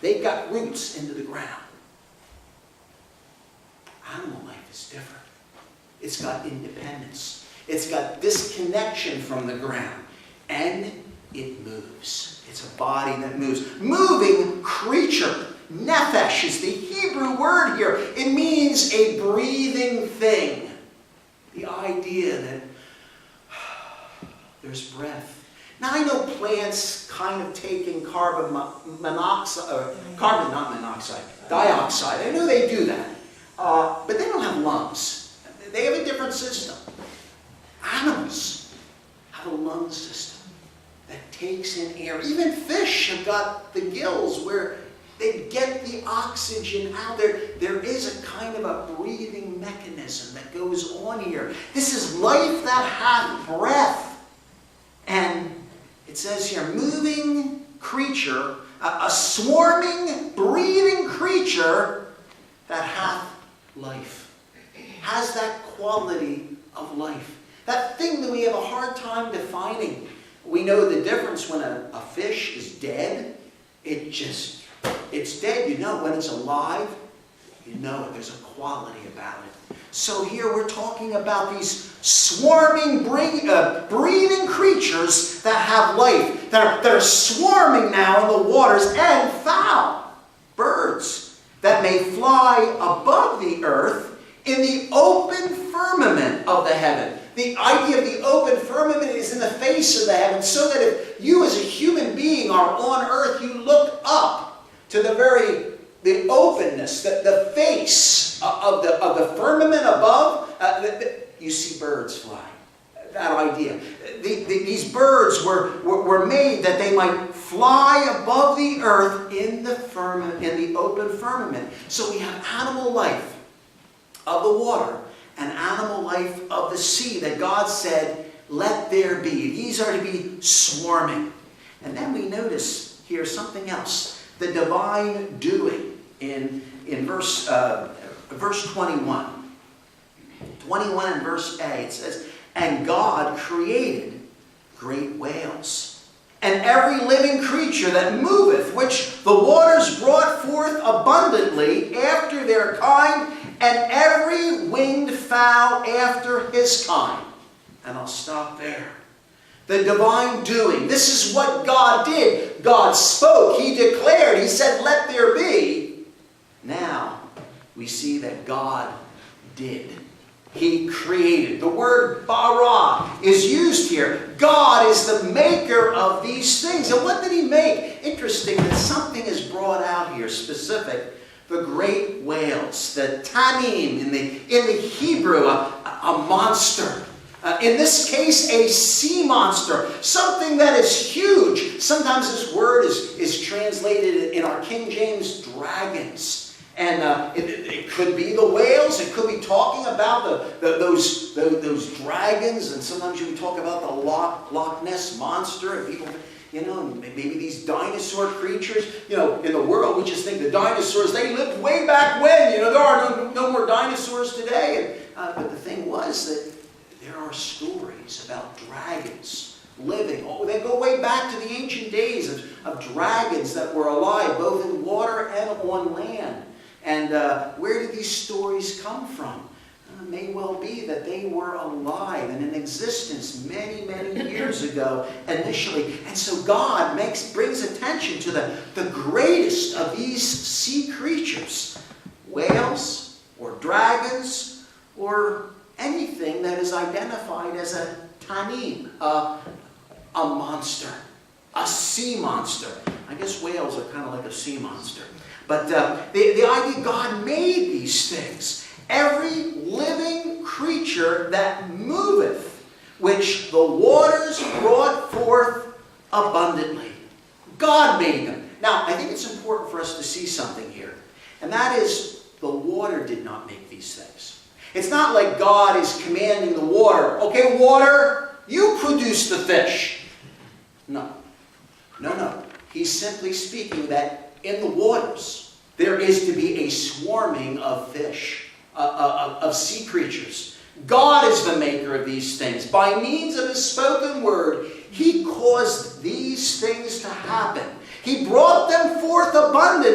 They've got roots into the ground. Animal life is different. It's got independence. It's got disconnection from the ground. And it moves. It's a body that moves. Moving creature. Nephesh is the Hebrew word here. It means a breathing thing. The idea that there's breath. Now I know plants kind of take in carbon monoxide, dioxide. I know they do that. But they don't have lungs. They have a different system. Animals have a lung system that takes in air. Even fish have got the gills where they get the oxygen out there. There is a kind of a breathing mechanism that goes on here. This is life that hath breath. And it says here, moving creature, a swarming, breathing creature that hath life. Has that quality of life. That thing that we have a hard time defining. We know the difference when a fish is dead. It's dead. You know when it's alive. You know it. There's a quality about it. So here we're talking about these swarming, breathing creatures that have life. That are swarming now in the waters, and fowl, birds, that may fly above the earth in the open firmament of the heaven. The idea of the open firmament is in the face of the heavens, so that if you as a human being are on earth, you look up to the openness, the face of the firmament above, you see birds fly. That idea. These birds were made that they might fly above the earth in the open firmament. So we have animal life of the water and animal life of the sea that God said, let there be. These are to be swarming. And then we notice here something else. The divine doing in verse 21. 21 and verse A, it says, and God created great whales, and every living creature that moveth, which the waters brought forth abundantly after their kind, and every winged fowl after his kind. And I'll stop there. The divine doing. This is what God did. God spoke. He declared. He said, let there be. Now, we see that God did. He created. The word bara is used here. God is the maker of these things. And what did he make? Interesting that something is brought out here specific. The great whales, the tanim in the Hebrew, a monster. In this case, a sea monster, something that is huge. Sometimes this word is translated in our King James dragons. And it could be the whales. It could be talking about those dragons. And sometimes you can talk about the Loch Ness monster. And people, maybe these dinosaur creatures. In the world, we just think the dinosaurs, they lived way back when. There are no more dinosaurs today. But the thing was that there are stories about dragons living. They go way back to the ancient days of dragons that were alive, both in water and on land. And where did these stories come from? It may well be that they were alive and in existence many, many years ago initially. And so God brings attention to the greatest of these sea creatures. Whales or dragons or anything that is identified as a tanim, a monster, a sea monster. I guess whales are kind of like a sea monster. But the idea, God made these things. Every living creature that moveth, which the waters brought forth abundantly. God made them. Now, I think it's important for us to see something here. And that is, the water did not make these things. It's not like God is commanding the water, okay, water, you produce the fish. No. He's simply speaking that in the waters, there is to be a swarming of fish, of sea creatures. God is the maker of these things. By means of his spoken word, he caused these things to happen. He brought them forth abundantly.